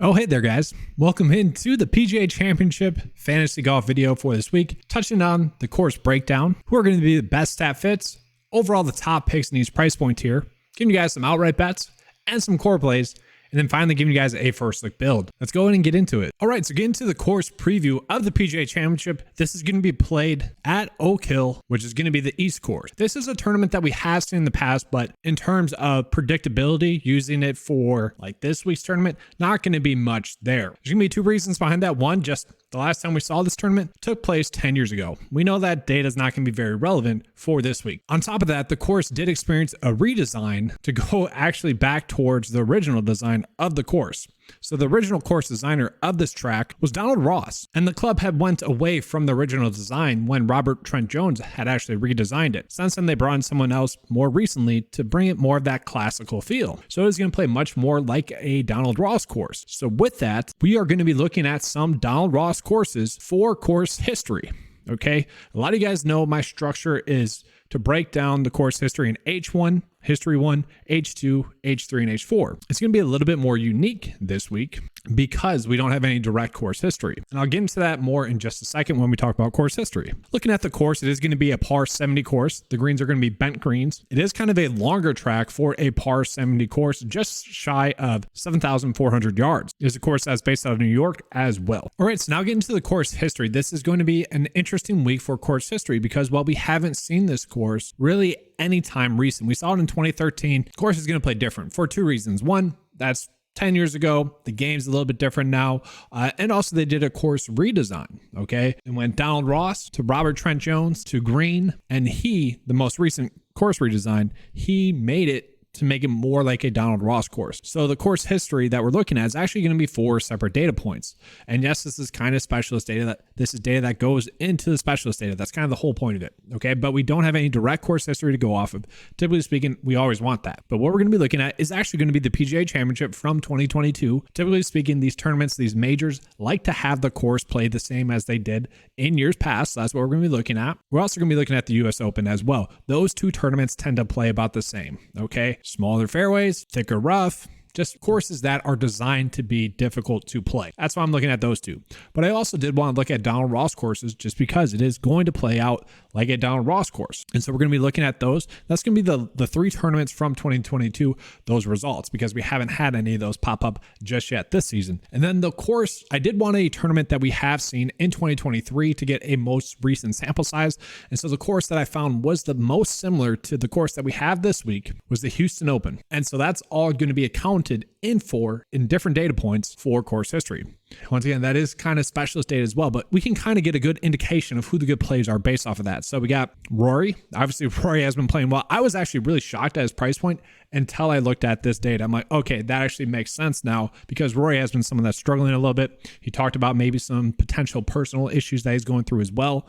Oh, hey there, guys. Welcome into the PGA Championship fantasy golf video for this week, touching on the course breakdown, who are going to be the best stat fits, overall the top picks in each price point tier, giving you guys some outright bets and some core plays, and then finally giving you guys a first look build. Let's go ahead and get into it. All right, so get into the course preview of the PGA Championship. This is going to be played at Oak Hill, which is going to be the East Course. This is a tournament that we have seen in the past, but in terms of predictability, using it for like this week's tournament, not going to be much there. There's going to be two reasons behind that. One, just the last time we saw this tournament took place 10 years ago. We know that data is not going to be very relevant for this week. On top of that, the course did experience a redesign to go actually back towards the original design of the course. So the original course designer of this track was Donald Ross, and the club had went away from the original design when Robert Trent Jones had actually redesigned it. Since then, they brought in someone else more recently to bring it more of that classical feel. So it is going to play much more like a Donald Ross course. So with that, we are going to be looking at some Donald Ross courses for course history. Okay, a lot of you guys know my structure is to break down the course history in H1, History 1, H2, H3, and H4. It's going to be a little bit more unique this week because we don't have any direct course history. And I'll get into that more in just a second when we talk about course history. Looking at the course, it is going to be a par 70 course. The greens are going to be bent greens. It is kind of a longer track for a par 70 course, just shy of 7,400 yards. It's a course that's based out of New York as well. All right, so now getting to the course history. This is going to be an interesting week for course history because while we haven't seen this course really anytime recent, we saw it in 2013. The course is going to play different for two reasons. One, that's 10 years ago. The game's a little bit different now. And also they did a course redesign. Okay. It went Donald Ross to Robert Trent Jones to Green. And the most recent course redesign, he made it to make it more like a Donald Ross course. So the course history that we're looking at is actually going to be 4 separate data points. And yes, this is kind of specialist data. This is data that goes into the specialist data. That's kind of the whole point of it. Okay. But we don't have any direct course history to go off of. Typically speaking, we always want that. But what we're going to be looking at is actually going to be the PGA Championship from 2022. Typically speaking, these tournaments, these majors like to have the course play the same as they did in years past. So that's what we're going to be looking at. We're also going to be looking at the US Open as well. Those two tournaments tend to play about the same. Okay. Smaller fairways, thicker rough, just courses that are designed to be difficult to play. That's why I'm looking at those two. But I also did want to look at Donald Ross courses just because it is going to play out like a Donald Ross course. And so we're going to be looking at those. That's going to be the 3 tournaments from 2022, those results, because we haven't had any of those pop up just yet this season. And then the course, I did want a tournament that we have seen in 2023 to get a most recent sample size. And so the course that I found was the most similar to the course that we have this week was the Houston Open. And so that's all going to be accounted in different data points for course history. Once again, that is kind of specialist data as well, but we can kind of get a good indication of who the good plays are based off of that. So we got Rory. Obviously, Rory has been playing well. I was actually really shocked at his price point until I looked at this data. I'm like, okay, that actually makes sense now because Rory has been someone that's struggling a little bit. He talked about maybe some potential personal issues that he's going through as well.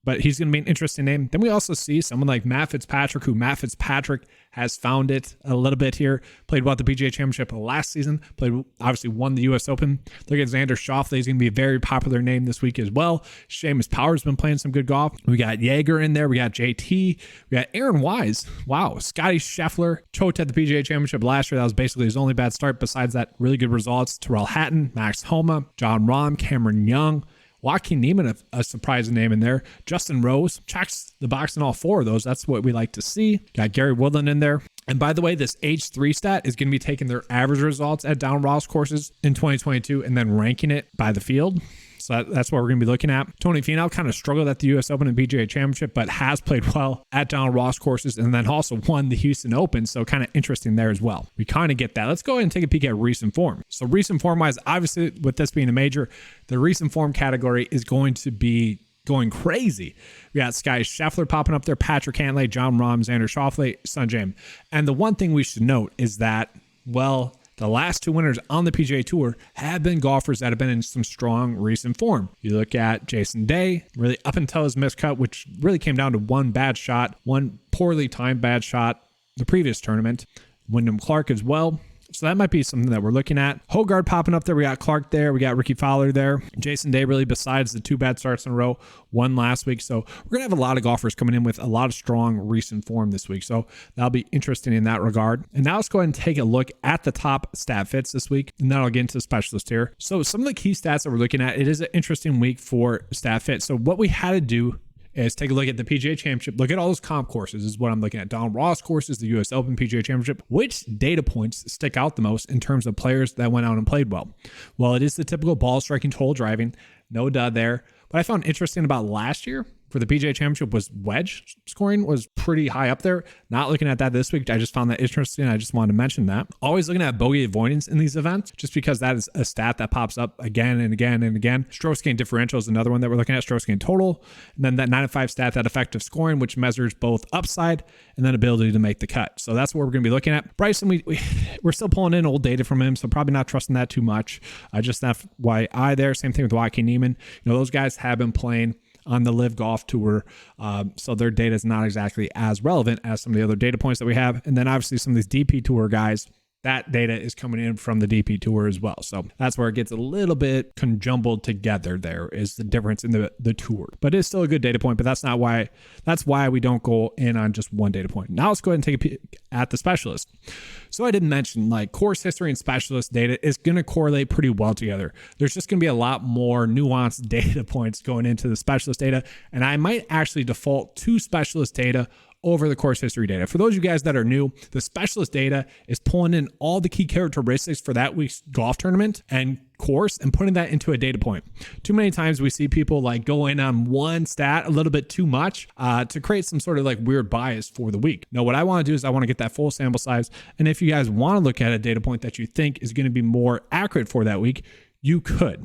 But he's going to be an interesting name. Then we also see someone like Matt Fitzpatrick, who Matt Fitzpatrick has found it a little bit here. Played well at the PGA Championship last season. Obviously won the US Open. Look at Xander Schauffele. He's going to be a very popular name this week as well. Seamus Power's been playing some good golf. We got Jaeger in there. We got JT. We got Aaron Wise. Wow. Scotty Scheffler choked at the PGA Championship last year. That was basically his only bad start. Besides that, really good results. Terrell Hatton, Max Homa, John Rahm, Cameron Young. Joaquin Niemann, a surprising name in there. Justin Rose checks the box in all 4 of those. That's what we like to see. Got Gary Woodland in there. And by the way, this H3 stat is going to be taking their average results at Donald Ross courses in 2022 and then ranking it by the field. So that's what we're going to be looking at. Tony Finau kind of struggled at the US Open and PGA Championship, but has played well at Donald Ross courses and then also won the Houston Open. So kind of interesting there as well. We kind of get that. Let's go ahead and take a peek at recent form. So recent form wise, obviously with this being a major, the recent form category is going to be going crazy. We got Scotty Scheffler popping up there, Patrick Cantlay, John Rahm, Xander Schauffele, Sungjae. And the one thing we should note is that, well, the last 2 winners on the PGA Tour have been golfers that have been in some strong recent form. You look at Jason Day, really up until his miscut, which really came down to one bad shot, one poorly timed bad shot the previous tournament. Wyndham Clark as well. So that might be something that we're looking at. Hogard popping up there. We got Clark there. We got Ricky Fowler there. Jason Day, really, besides the 2 bad starts in a row, won last week. So we're going to have a lot of golfers coming in with a lot of strong recent form this week. So that'll be interesting in that regard. And now let's go ahead and take a look at the top stat fits this week. And then I'll get into the specialist here. So some of the key stats that we're looking at, it is an interesting week for stat fit. So what we had to do is take a look at the PGA Championship. Look at all those comp courses is what I'm looking at. Donald Ross courses, the US Open, PGA Championship. Which data points stick out the most in terms of players that went out and played well? Well, it is the typical ball striking, total driving. No dud there. What I found interesting about last year for the PGA Championship was wedge scoring was pretty high up there. Not looking at that this week. I just found that interesting. I just wanted to mention that. Always looking at bogey avoidance in these events, just because that is a stat that pops up again and again and again. Stroke gain differential is another one that we're looking at, stroke gain total. And then that 9-5 stat, that effective scoring, which measures both upside and then ability to make the cut. So that's what we're going to be looking at. Bryson, we're still pulling in old data from him, so probably not trusting that too much. Just FYI there. Same thing with Joaquin Niemann. Those guys have been playing on the Live Golf Tour. So their data is not exactly as relevant as some of the other data points that we have. And then obviously some of these DP Tour guys, that data is coming in from the DP Tour as well. So that's where it gets a little bit conjumbled together. There is the difference in the tour, but it's still a good data point, but that's why we don't go in on just one data point. Now let's go ahead and take a peek at the specialist. So I didn't mention, like, course history and specialist data is going to correlate pretty well together. There's just going to be a lot more nuanced data points going into the specialist data. And I might actually default to specialist data over the course history data. For those of you guys that are new, the specialist data is pulling in all the key characteristics for that week's golf tournament and course and putting that into a data point. Too many times we see people like go in on one stat a little bit too much to create some sort of like weird bias for the week. Now, what I want to do is I want to get that full sample size. And if you guys want to look at a data point that you think is going to be more accurate for that week, you could.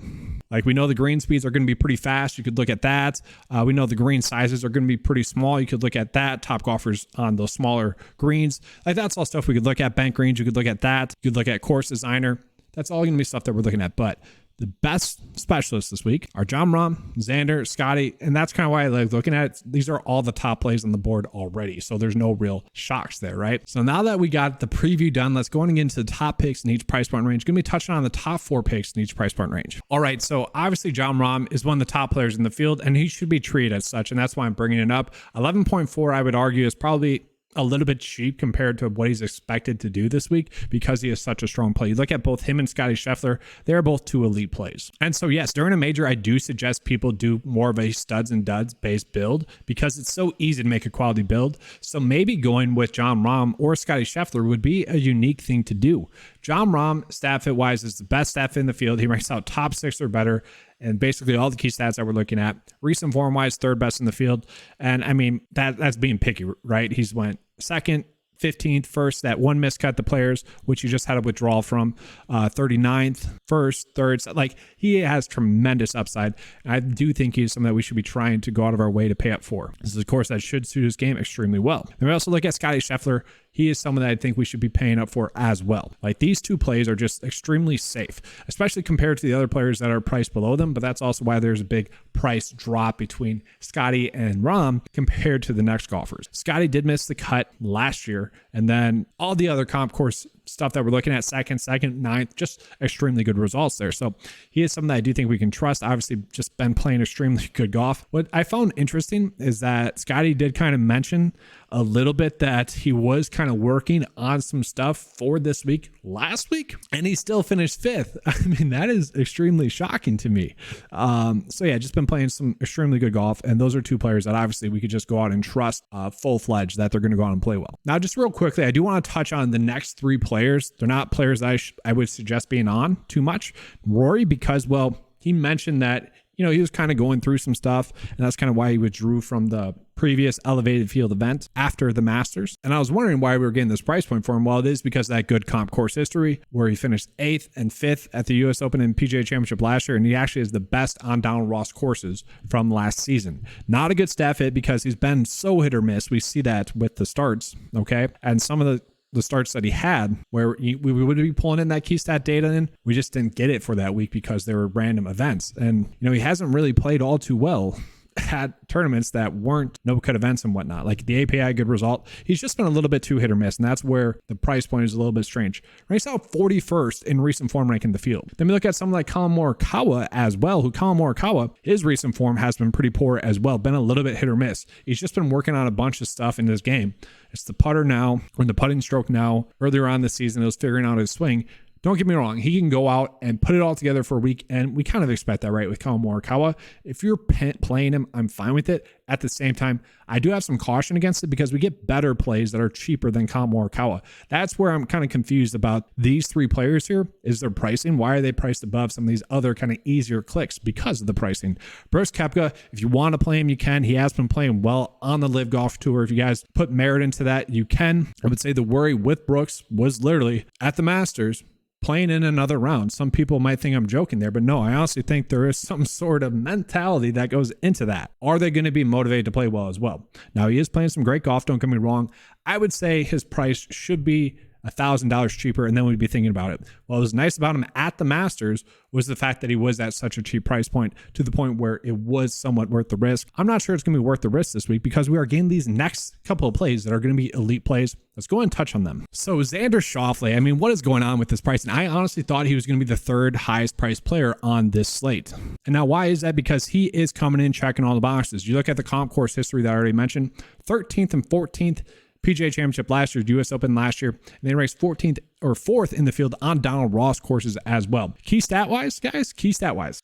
Like, we know the green speeds are going to be pretty fast. You could look at that. We know the green sizes are going to be pretty small. You could look at that. Top golfers on those smaller greens. Like, that's all stuff we could look at. Bank greens, you could look at that. You could look at course designer. That's all going to be stuff that we're looking at. But the best specialists this week are John Rahm, Xander, Scotty, and that's kind of why I like looking at it. These are all the top plays on the board already, so there's no real shocks there, right? So now that we got the preview done, let's go into the top picks in each price point range. Going to be touching on the top 4 picks in each price point range. All right, so obviously John Rahm is one of the top players in the field, and he should be treated as such, and that's why I'm bringing it up. 11.4, I would argue, is probably a little bit cheap compared to what he's expected to do this week because he is such a strong play. You look at both him and Scotty Scheffler, they're both 2 elite plays. And so yes, during a major, I do suggest people do more of a studs and duds based build because it's so easy to make a quality build. So maybe going with John Rahm or Scotty Scheffler would be a unique thing to do. John Rahm, stat fit wise, is the best stat fit in the field. He ranks out top 6 or better. And basically all the key stats that we're looking at, recent form wise, 3rd best in the field. And I mean, that's being picky, right? He's went 2nd, 15th, 1st, that one miscut the players, which you just had a withdrawal from, 39th, 1st, 3rd. Like, he has tremendous upside. And I do think he's something that we should be trying to go out of our way to pay up for. This is a course that should suit his game extremely well. And we also look at Scotty Scheffler. He is someone that I think we should be paying up for as well. Like, these 2 plays are just extremely safe, especially compared to the other players that are priced below them. But that's also why there's a big price drop between Scotty and Rahm compared to the next golfers. Scotty did miss the cut last year. And then all the other comp course stuff that we're looking at, 2nd, 9th, just extremely good results there. So he is something that I do think we can trust. Obviously, just been playing extremely good golf. What I found interesting is that Scotty did kind of mention a little bit that he was kind of working on some stuff for this week last week, and he still finished 5th. I mean, that is extremely shocking to me. So yeah, just been playing some extremely good golf, and those are 2 players that obviously we could just go out and trust full-fledged that they're going to go out and play well. Now, just real quickly, I do want to touch on the next 3 players. They're not players that I would suggest being on too much. Rory, because, well, he mentioned that, he was kind of going through some stuff, and that's kind of why he withdrew from the previous elevated field event after the Masters. And I was wondering why we were getting this price point for him. Well, it is because of that good comp course history where he finished 8th and 5th at the US Open and PGA Championship last year, and he actually is the best on Donald Ross courses from last season. Not a good stat fit because he's been so hit or miss. We see that with the starts, okay? And some of the starts that he had where we would be pulling in that key stat data in, we just didn't get it for that week because there were random events. And, he hasn't really played all too well at tournaments that weren't no-cut events and whatnot. Like the API, good result. He's just been a little bit too hit or miss, and that's where the price point is a little bit strange. Ranks out 41st in recent form ranking the field. Then we look at someone like Collin Morikawa as well, who Collin Morikawa, his recent form has been pretty poor as well, been a little bit hit or miss. He's just been working on a bunch of stuff in this game. It's the putter now, or the putting stroke now. Earlier on this season, it was figuring out his swing. Don't get me wrong, he can go out and put it all together for a week, and we kind of expect that, right, with Collin Morikawa. If you're playing him, I'm fine with it. At the same time, I do have some caution against it because we get better plays that are cheaper than Collin Morikawa. That's where I'm kind of confused about these three players here, is their pricing. Why are they priced above some of these other kind of easier clicks? Because of the pricing. Brooks Koepka, if you want to play him, you can. He has been playing well on the Live Golf Tour. If you guys put merit into that, you can. I would say the worry with Brooks was literally at the Masters, playing in another round. Some people might think I'm joking there, but no, I honestly think there is some sort of mentality that goes into that. Are they going to be motivated to play well as well? Now, he is playing some great golf, don't get me wrong. I would say his price should be $1,000 cheaper, and then we'd be thinking about it. What was nice about him at the Masters was the fact that he was at such a cheap price point, to the point where it was somewhat worth the risk. I'm not sure it's going to be worth the risk this week because we are getting these next couple of plays that are going to be elite plays. Let's go and touch on them. So Xander Schauffele, I mean, what is going on with this price? And I honestly thought he was going to be the third highest priced player on this slate. And now why is that? Because he is coming in checking all the boxes. You look at the comp course history that I already mentioned, 13th and 14th PGA Championship last year, US Open last year, and they ranked 14th or 4th in the field on Donald Ross courses as well. Key stat-wise, guys,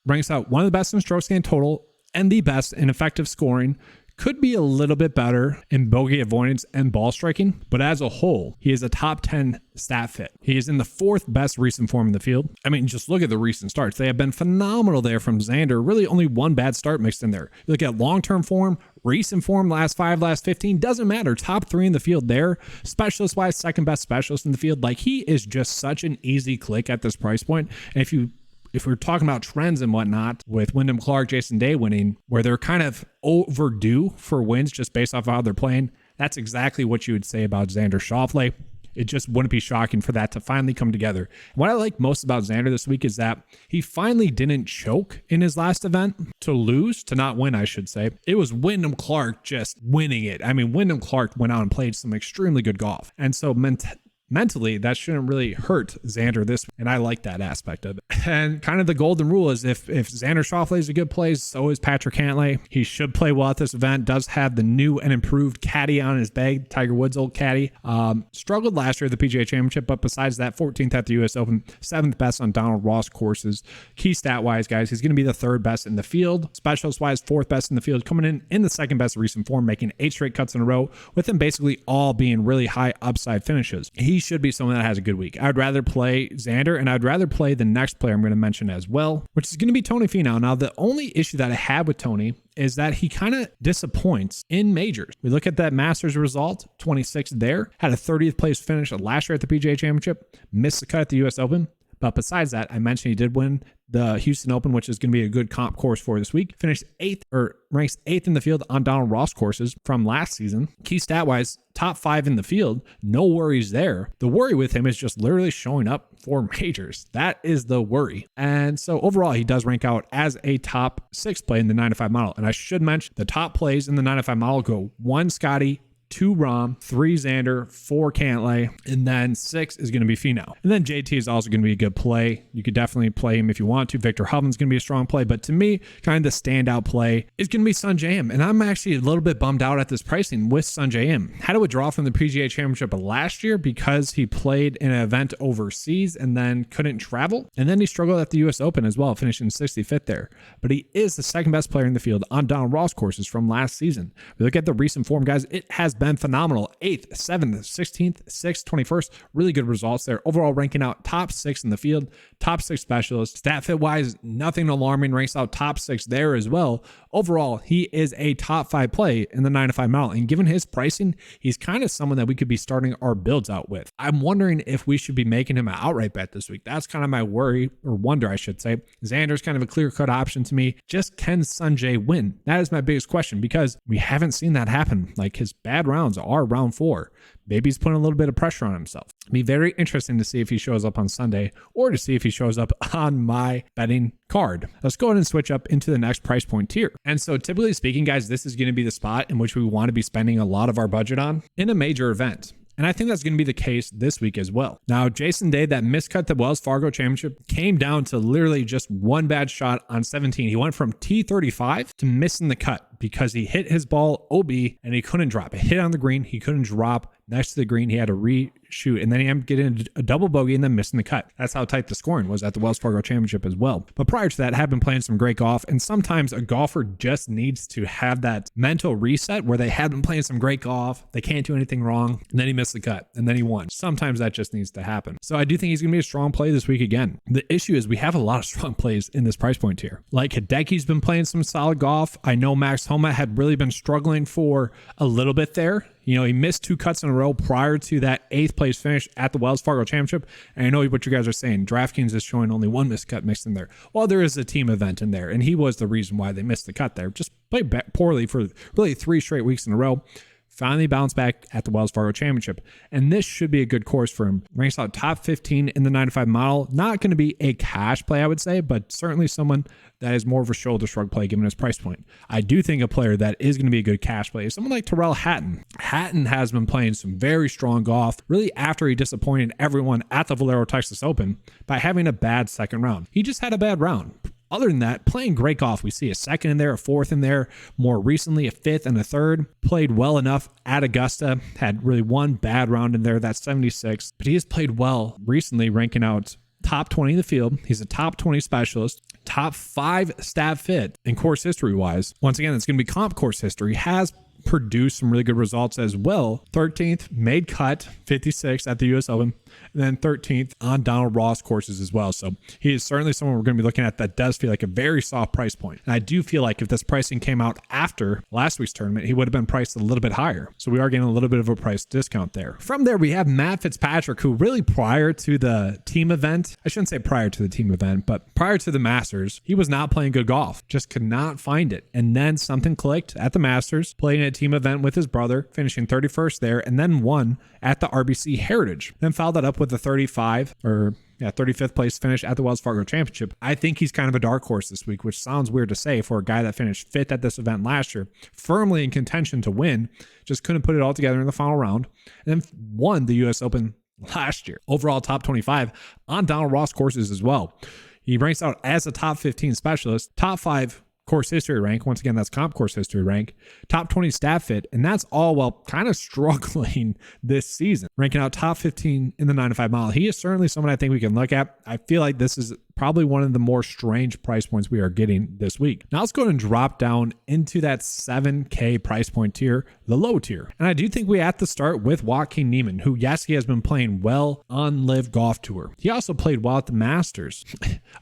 ranks out one of the best in strokes gained total and the best in effective scoring. Could be a little bit better in bogey avoidance and ball striking, but as a whole, he is a top 10 stat fit. He is in the 4th best recent form in the field. I mean, just look at the recent starts. They have been phenomenal there from Xander. Really only one bad start mixed in there. You look at long-term form, recent form, last 5, last 15, doesn't matter. Top 3 in the field there. Specialist-wise, second best specialist in the field. Like, he is just such an easy click at this price point. And if we're talking about trends and whatnot, with Wyndham Clark, Jason Day winning, where they're kind of overdue for wins just based off of how they're playing, that's exactly what you would say about Xander Schauffele. It just wouldn't be shocking for that to finally come together. What I like most about Xander this week is that he finally didn't choke in his last event to not win, I should say. It was Wyndham Clark just winning it. I mean, Wyndham Clark went out and played some extremely good golf. And so mentally, that shouldn't really hurt Xander this week, and I like that aspect of it. And kind of the golden rule is if Xander Schauffele is a good play, so is Patrick Cantlay. He should play well at this event. Does have the new and improved caddy on his bag, Tiger Woods' old caddy. Struggled last year at the PGA Championship, but besides that, 14th at the US Open, 7th best on Donald Ross courses. Key stat-wise, guys, he's going to be the 3rd best in the field. Specialist-wise, 4th best in the field, coming in the 2nd best recent form, making 8 straight cuts in a row, with them basically all being really high upside finishes. He should be someone that has a good week. I'd rather play Xander, and I'd rather play the next player I'm going to mention as well, which is going to be Tony Finau. Now, the only issue that I have with Tony is that he kind of disappoints in majors. We look at that Masters result, 26th there, had a 30th place finish last year at the PGA Championship, missed the cut at the US Open. But besides that, I mentioned he did win the Houston Open, which is going to be a good comp course for this week. Finished 8th, or ranks 8th in the field on Donald Ross courses from last season. Key stat-wise, top 5 in the field. No worries there. The worry with him is just literally showing up for majors. That is the worry. And so overall, he does rank out as a top 6 play in the 9-to-5 model. And I should mention the top plays in the 9-to-5 model go 1 Scotty, 2 Rahm, 3 Xander, 4 Cantlay, and then 6 is going to be Finau. And then JT is also going to be a good play. You could definitely play him if you want to. Victor Hovland's going to be a strong play, but to me, kind of the standout play is going to be Sungjae Im. And I'm actually a little bit bummed out at this pricing with Sungjae Im. Had to withdraw from the PGA Championship last year because he played in an event overseas and then couldn't travel. And then he struggled at the US Open as well, finishing 65th there. But he is the 2nd best player in the field on Donald Ross courses from last season. If you look at the recent form, guys, it has been phenomenal. 8th, 7th, 16th, 6th, 21st. Really good results there. Overall ranking out top 6 in the field, top 6 specialist. Stat fit wise, nothing alarming. Ranks out top 6 there as well. Overall, he is a top 5 play in the 9-to-5 model. And given his pricing, he's kind of someone that we could be starting our builds out with. I'm wondering if we should be making him an outright bet this week. That's kind of my worry, or wonder, I should say. Xander's kind of a clear-cut option to me. Just can Sungjae win? That is my biggest question, because we haven't seen that happen. Like, his bad bad rounds are round 4. Maybe he's putting a little bit of pressure on himself. It'd be very interesting to see if he shows up on Sunday or to see if he shows up on my betting card. Let's go ahead and switch up into the next price point tier. And so typically speaking, guys, this is going to be the spot in which we want to be spending a lot of our budget on in a major event. And I think that's going to be the case this week as well. Now, Jason Day, that miscut the Wells Fargo Championship, came down to literally just one bad shot on 17. He went from T35 to missing the cut because he hit his ball OB and he couldn't drop. It hit on the green. He couldn't drop next to the green. He had to reshoot, and then he ended up getting a double bogey and then missing the cut. That's how tight the scoring was at the Wells Fargo Championship as well. But prior to that, had been playing some great golf, and sometimes a golfer just needs to have that mental reset where they have been playing some great golf, they can't do anything wrong, and then he missed the cut, and then he won. Sometimes that just needs to happen. So I do think he's going to be a strong play this week again. The issue is we have a lot of strong plays in this price point tier. Like Hideki's been playing some solid golf. I know Max Homa had really been struggling for a little bit there. You know, he missed 2 cuts in a row prior to that 8th place finish at the Wells Fargo Championship. And I know what you guys are saying. DraftKings is showing only 1 missed cut mixed in there. Well, there is a team event in there, and he was the reason why they missed the cut there. Just played poorly for really 3 straight weeks in a row. Finally bounced back at the Wells Fargo Championship. And this should be a good course for him. Ranks out top 15 in the 9-5 model. Not going to be a cash play, I would say, but certainly someone that is more of a shoulder shrug play given his price point. I do think a player that is going to be a good cash play is someone like Tyrrell Hatton. Hatton has been playing some very strong golf, really after he disappointed everyone at the Valero Texas Open by having a bad second round. He just had a bad round. Other than that, playing great golf. We see a 2nd in there, a 4th in there, more recently a 5th and a 3rd. Played well enough at Augusta, had really 1 bad round in there, that's 76. But he has played well recently, ranking out top 20 in the field. He's a top 20 specialist, top 5 stat fit in course history wise. Once again, it's going to be comp course history. He has produced some really good results as well. 13th, made cut, 56th at the US Open, and then 13th on Donald Ross courses as well. So he is certainly someone we're going to be looking at that does feel like a very soft price point. And I do feel like if this pricing came out after last week's tournament, he would have been priced a little bit higher. So we are getting a little bit of a price discount there. From there, we have Matt Fitzpatrick, who really prior to the team event, I shouldn't say prior to the team event, but prior to the Masters, he was not playing good golf, just could not find it. And then something clicked at the Masters, playing a team event with his brother, finishing 31st there, and then won at the RBC Heritage. Then followed that up with a 35th place finish at the Wells Fargo Championship. I think he's kind of a dark horse this week, which sounds weird to say for a guy that finished 5th at this event last year, firmly in contention to win, just couldn't put it all together in the final round, and then won the US Open last year. Overall top 25 on Donald Ross courses as well. He ranks out as a top 15 specialist, top 5 course history rank. Once again, that's comp course history rank, top 20 stat fit, and that's all while kind of struggling this season, ranking out top 15 in the 9-5 mile. He is certainly someone I think we can look at. I feel like this is probably one of the more strange price points we are getting this week. Now let's go ahead and drop down into that 7K price point tier, the low tier. And I do think we have to start with Joaquin Niemann, who, yes, he has been playing well on Live Golf Tour. He also played well at the Masters.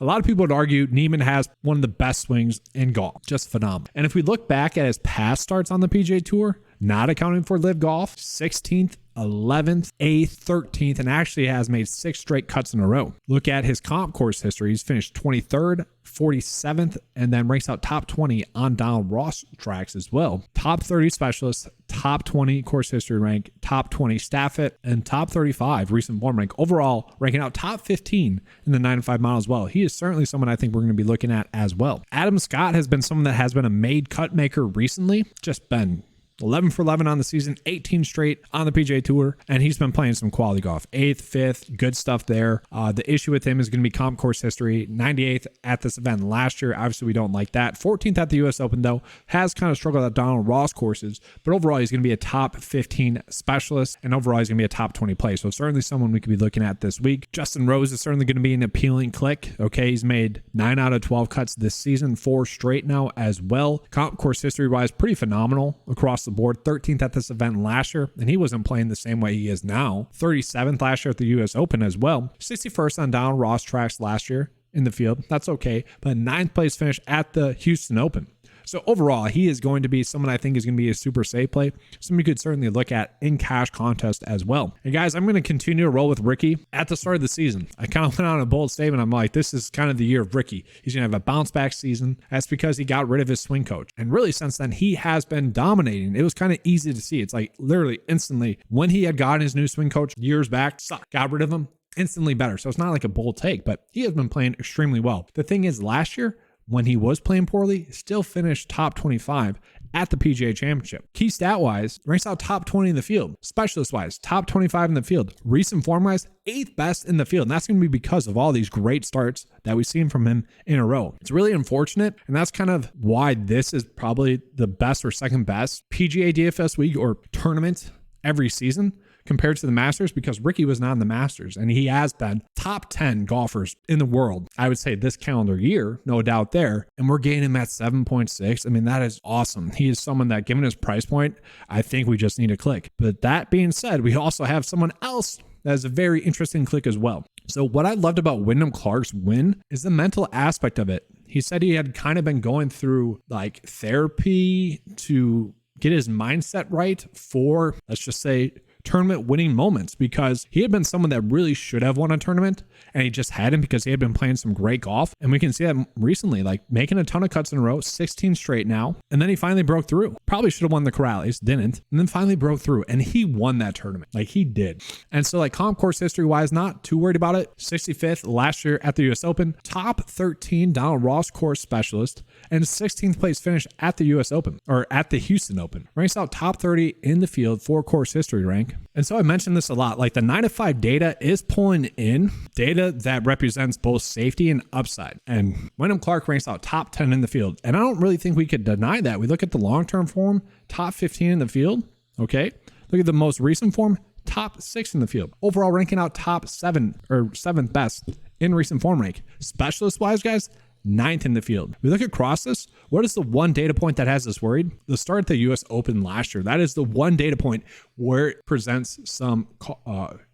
A lot of people would argue Niemann has one of the best swings in golf, just phenomenal. And if we look back at his past starts on the PGA Tour, not accounting for Live Golf, 16th, 11th, 8th, 13th, and actually has made 6 straight cuts in a row. Look at his comp course history. He's finished 23rd, 47th, and then ranks out top 20 on Donald Ross tracks as well. Top 30 specialist, top 20 course history rank, top 20 staff fit, and top 35 recent form rank. Overall, ranking out top 15 in the 9-5 mile as well. He is certainly someone I think we're going to be looking at as well. Adam Scott has been someone that has been a made cut maker recently, just been 11 for 11 on the season, 18 straight on the PGA Tour, and he's been playing some quality golf. 8th, 5th, good stuff there. The issue with him is going to be comp course history. 98th at this event last year. Obviously, we don't like that. 14th at the US Open, though. Has kind of struggled at Donald Ross courses, but overall, he's going to be a top 15 specialist, and overall, he's going to be a top 20 play. So certainly someone we could be looking at this week. Justin Rose is certainly going to be an appealing click. Okay, he's made 9 out of 12 cuts this season, 4 straight now as well. Comp course history-wise, pretty phenomenal across the board. 13th at this event last year, and he wasn't playing the same way he is now. 37th last year at the US Open as well. 61st on Donald Ross tracks last year in the field. That's okay, but 9th place finish at the Houston Open. So overall, he is going to be someone I think is going to be a super safe play. Somebody you could certainly look at in cash contest as well. And guys, I'm going to continue to roll with Ricky at the start of the season. I kind of went on a bold statement. I'm like, this is kind of the year of Ricky. He's going to have a bounce back season. That's because he got rid of his swing coach. And really since then, he has been dominating. It was kind of easy to see. It's like literally instantly when he had gotten his new swing coach years back, got rid of him, instantly better. So it's not like a bold take, but he has been playing extremely well. The thing is, last year, when he was playing poorly, still finished top 25 at the PGA Championship. Key stat-wise, ranks out top 20 in the field. Specialist-wise, top 25 in the field. Recent form-wise, 8th best in the field. And that's going to be because of all these great starts that we've seen from him in a row. It's really unfortunate, and that's kind of why this is probably the best or second best PGA DFS week or tournament every season compared to the Masters, because Ricky was not in the Masters and he has been top 10 golfers in the world, I would say, this calendar year, no doubt there. And we're getting him at 7.6. I mean, that is awesome. He is someone that, given his price point, I think we just need to click. But that being said, we also have someone else that is a very interesting click as well. So what I loved about Wyndham Clark's win is the mental aspect of it. He said he had kind of been going through like therapy to get his mindset right for, let's just say, tournament winning moments, because he had been someone that really should have won a tournament and he just hadn't because he had been playing some great golf. And we can see that recently, like making a ton of cuts in a row, 16 straight now. And then he finally broke through. Probably should have won the Corrales, didn't. And then finally broke through and he won that tournament. Like he did. And so like comp course history wise, not too worried about it. 65th last year at the US Open, top 13 Donald Ross course specialist, and 16th place finish at the US Open or at the Houston Open. Ranks out top 30 in the field for course history rank. And so I mentioned this a lot, like the 9 to 5 data is pulling in data that represents both safety and upside. And Wyndham Clark ranks out top 10 in the field. And I don't really think we could deny that. We look at the long-term form, top 15 in the field. Okay. Look at the most recent form, top 6 in the field. Overall ranking out top 7 or 7th best in recent form rank. Specialist wise, guys, 9th in the field. We look across this. What is the one data point that has us worried? The start at the US Open last year. That is the one data point where it presents some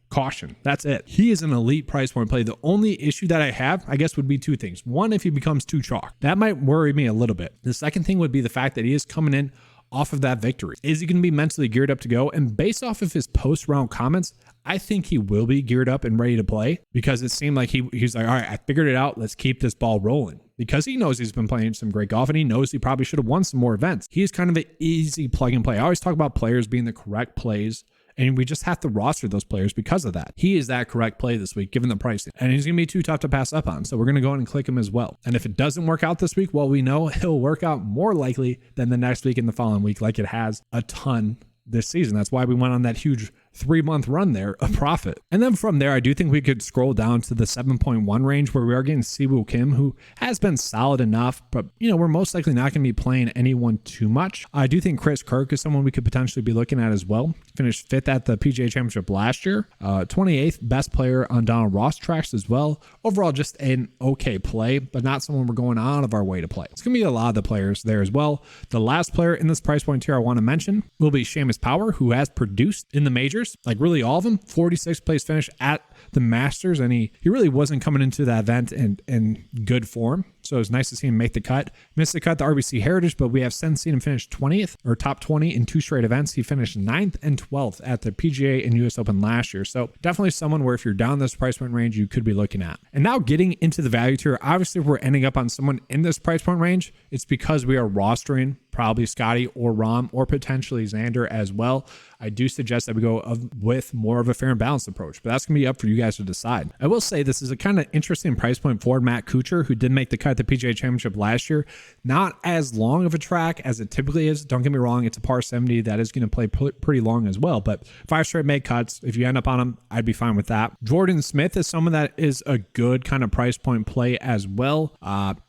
caution. That's it. He is an elite price point play. The only issue that I have, I guess, would be two things. One, if he becomes too chalk. That might worry me a little bit. The second thing would be the fact that he is coming in off of that victory. Is he going to be mentally geared up to go? And based off of his post-round comments, I think he will be geared up and ready to play, because it seemed like he's like, all right, I figured it out. Let's keep this ball rolling, because he knows he's been playing some great golf and he knows he probably should have won some more events. He is kind of an easy plug and play. I always talk about players being the correct plays, and we just have to roster those players because of that. He is that correct play this week, given the pricing, and he's going to be too tough to pass up on. So we're going to go in and click him as well. And if it doesn't work out this week, well, we know he'll work out more likely than the next week and the following week, like it has a ton this season. That's why we went on that huge 3-month run there of profit. And then from there, I do think we could scroll down to the 7.1 range, where we are getting Siwoo Kim, who has been solid enough, but we're most likely not going to be playing anyone too much. I do think Chris Kirk is someone we could potentially be looking at as well. Finished 5th at the PGA Championship last year, 28th best player on Donald Ross tracks as well. Overall, just an okay play, but not someone we're going out of our way to play. It's going to be a lot of the players there as well. The last player in this price point tier I want to mention will be Seamus Power, who has produced in the majors, like really all of them. 46th place finish at the Masters, and he really wasn't coming into that event in good form. So it was nice to see him make the cut. Missed the cut, the RBC Heritage, but we have since seen him finish 20th or top 20 in 2 straight events. He finished 9th and 12th at the PGA and US Open last year. So definitely someone where if you're down this price point range, you could be looking at. And now getting into the value tier, obviously if we're ending up on someone in this price point range, it's because we are rostering probably Scotty or Rahm or potentially Xander as well. I do suggest that we go with more of a fair and balanced approach, but that's going to be up for you guys to decide. I will say this is a kind of interesting price point for Matt Kuchar, who did make the cut at the PGA Championship last year. Not as long of a track as it typically is. Don't get me wrong, it's a par 70 that is going to play pretty long as well, but 5 straight made cuts. If you end up on them, I'd be fine with that. Jordan Smith is someone that is a good kind of price point play as well.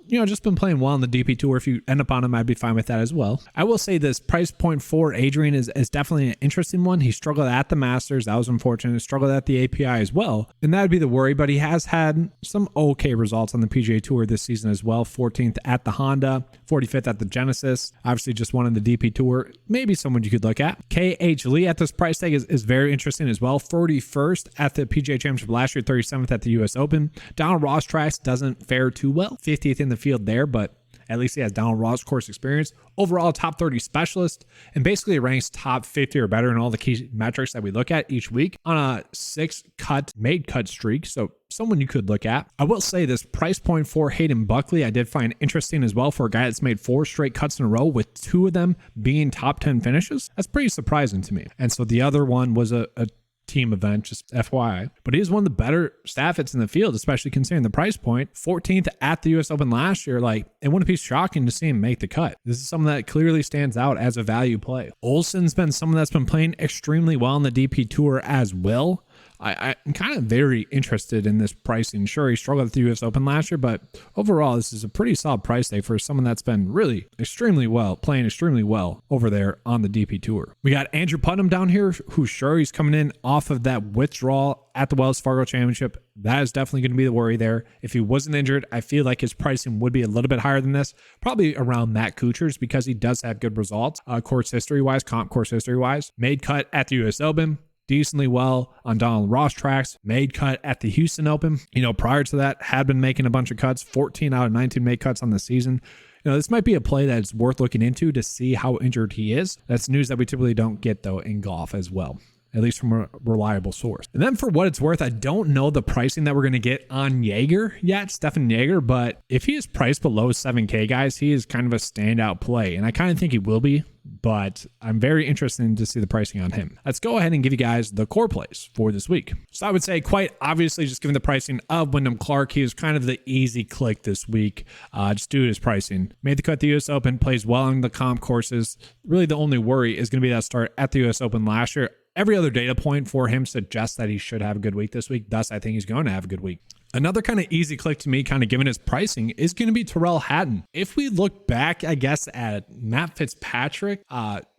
Just been playing well on the DP Tour. If you end up on him, I'd be fine with that as well. I will say this price point for Adrian is definitely an interesting one. He struggled at the Masters. That was unfortunate. He struggled at the API as well. And that would be the worry, but he has had some okay results on the PGA Tour this season as well. 14th at the Honda, 45th at the Genesis. Obviously just won in the DP Tour. Maybe someone you could look at. KH Lee at this price tag is very interesting as well. 41st at the PGA Championship last year, 37th at the US Open. Donald Ross tracks doesn't fare too well. 50th in the field there, but At least he has Donald Ross course experience. Overall, top 30 specialist, and basically ranks top 50 or better in all the key metrics that we look at each week on a 6-cut, made cut streak. So someone you could look at. I will say this price point for Hayden Buckley, I did find interesting as well for a guy that's made 4 straight cuts in a row with 2 of them being top 10 finishes. That's pretty surprising to me. And so the other one was a team event, just FYI. But he is one of the better staff hits in the field, especially considering the price point. 14th at the US Open last year. Like, it wouldn't be shocking to see him make the cut. This is someone that clearly stands out as a value play. Olsen's been someone that's been playing extremely well on the DP Tour as well. I'm kind of very interested in this pricing. Sure, he struggled at the US Open last year, but overall, this is a pretty solid price tag for someone that's been really extremely well, playing extremely well over there on the DP Tour. We got Andrew Putnam down here, who's sure he's coming in off of that withdrawal at the Wells Fargo Championship. That is definitely going to be the worry there. If he wasn't injured, I feel like his pricing would be a little bit higher than this, probably around Matt Kuchar's, because he does have good results, course history-wise, comp course history-wise. Made cut at the US Open, decently well on Donald Ross tracks, made cut at the Houston Open. Prior to that, had been making a bunch of cuts, 14 out of 19 made cuts on the season. This might be a play that's worth looking into to see how injured he is. That's news that we typically don't get, though, in golf as well, at least from a reliable source. And then for what it's worth, I don't know the pricing that we're going to get on Jaeger yet, Stefan Jaeger, but if he is priced below 7K, guys, he is kind of a standout play. And I kind of think he will be, but I'm very interested to see the pricing on him. Let's go ahead and give you guys the core plays for this week. So I would say quite obviously, just given the pricing of Wyndham Clark, he was kind of the easy click this week, just due to his pricing. Made the cut at the US Open, plays well on the comp courses. Really the only worry is going to be that start at the US Open last year. Every other data point for him suggests that he should have a good week this week. Thus, I think he's going to have a good week. Another kind of easy click to me, kind of given his pricing, is going to be Tyrrell Hatton. If we look back, I guess, at Matt Fitzpatrick,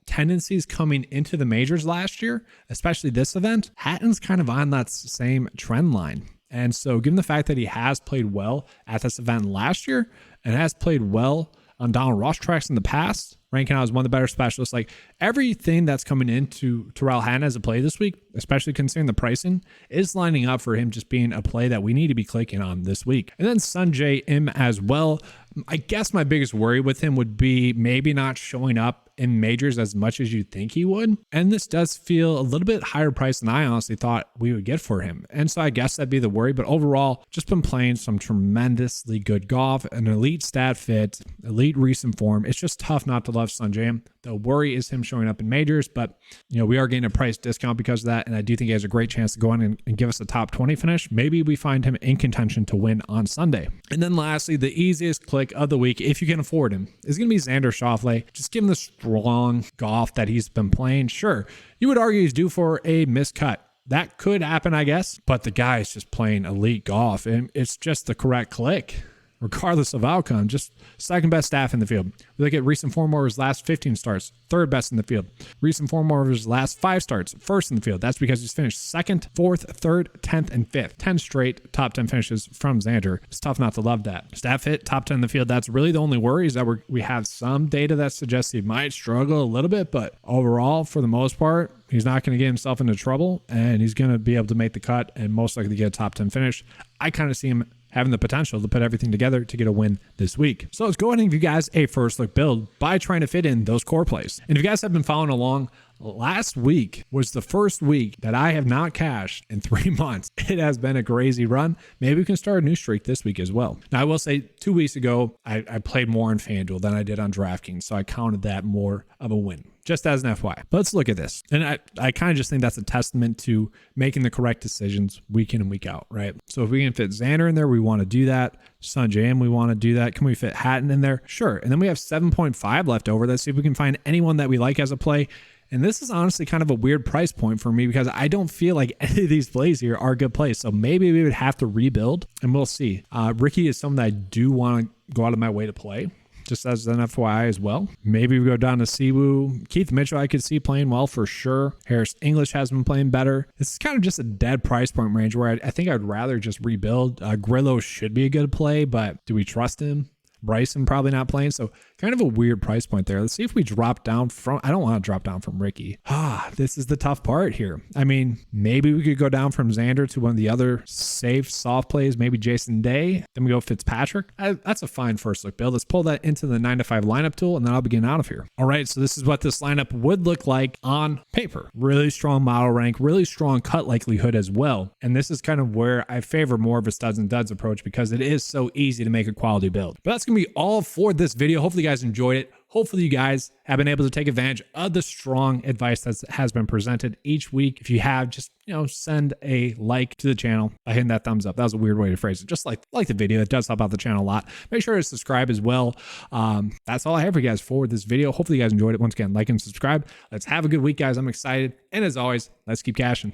tendencies coming into the majors last year, especially this event, Hatton's kind of on that same trend line. And so given the fact that he has played well at this event last year and has played well on Donald Ross tracks in the past, ranking out as one of the better specialists, like everything that's coming into Tyrrell Hatton as a play this week, especially considering the pricing, is lining up for him just being a play that we need to be clicking on this week. And then Sungjae Im as well. I guess my biggest worry with him would be maybe not showing up in majors as much as you think he would. And this does feel a little bit higher price than I honestly thought we would get for him. And so I guess that'd be the worry. But overall, just been playing some tremendously good golf, an elite stat fit, elite recent form. It's just tough not to love Sungjae. The worry is him showing up in majors, but we are getting a price discount because of that. And I do think he has a great chance to go on and give us a top 20 finish. Maybe we find him in contention to win on Sunday. And then lastly, the easiest click of the week, if you can afford him, is going to be Xander Schauffele. Just given the strong golf that he's been playing, sure, you would argue he's due for a miscut. That could happen, I guess, but the guy is just playing elite golf, and it's just the correct click. Regardless of outcome, just second best staff in the field. We look at recent form over his last 15 starts, third best in the field. Recent form over his last 5 starts, first in the field. That's because he's finished 2nd, 4th, 3rd, 10th, and 5th. 10 straight top 10 finishes from Xander. It's tough not to love that. Staff hit, top 10 in the field. That's really the only worry, is that we have some data that suggests he might struggle a little bit, but overall, for the most part, he's not going to get himself into trouble, and he's going to be able to make the cut and most likely get a top 10 finish. I kind of see him having the potential to put everything together to get a win this week. So let's go ahead and give you guys a first look build by trying to fit in those core plays. And if you guys have been following along, last week was the first week that I have not cashed in 3 months. It has been a crazy run. Maybe we can start a new streak this week as well. Now, I will say 2 weeks ago, I played more on FanDuel than I did on DraftKings, so I counted that more of a win, just as an FYI. But let's look at this. And I kind of just think that's a testament to making the correct decisions week in and week out, right? So if we can fit Xander in there, we want to do that. Sungjae, we want to do that. Can we fit Hatton in there? Sure. And then we have 7.5 left over. Let's see if we can find anyone that we like as a play. And this is honestly kind of a weird price point for me because I don't feel like any of these plays here are good plays. So maybe we would have to rebuild, and we'll see. Ricky is someone that I do want to go out of my way to play, just as an FYI as well. Maybe we go down to Siwoo. Keith Mitchell I could see playing well for sure. Harris English has been playing better. This is kind of just a dead price point range where I think I'd rather just rebuild. Grillo should be a good play, but do we trust him? Bryson probably not playing. So kind of a weird price point there. Let's see if we drop down from, I don't want to drop down from Ricky. This is the tough part here. I mean, maybe we could go down from Xander to one of the other safe soft plays, maybe Jason Day. Then we go Fitzpatrick. That's a fine first look build. Let's pull that into the 9-to-5 lineup tool, and then I'll be getting out of here. All right, so this is what this lineup would look like on paper. Really strong model rank, really strong cut likelihood as well. And this is kind of where I favor more of a studs and duds approach because it is so easy to make a quality build. But that's going to be all for this video. Hopefully you guys enjoyed it. Hopefully you guys have been able to take advantage of the strong advice that has been presented each week. If you have, just, send a like to the channel by hitting that thumbs up. That was a weird way to phrase it. Just like the video. It does help out the channel a lot. Make sure to subscribe as well. That's all I have for you guys for this video. Hopefully you guys enjoyed it. Once again, like and subscribe. Let's have a good week, guys. I'm excited. And as always, let's keep cashing.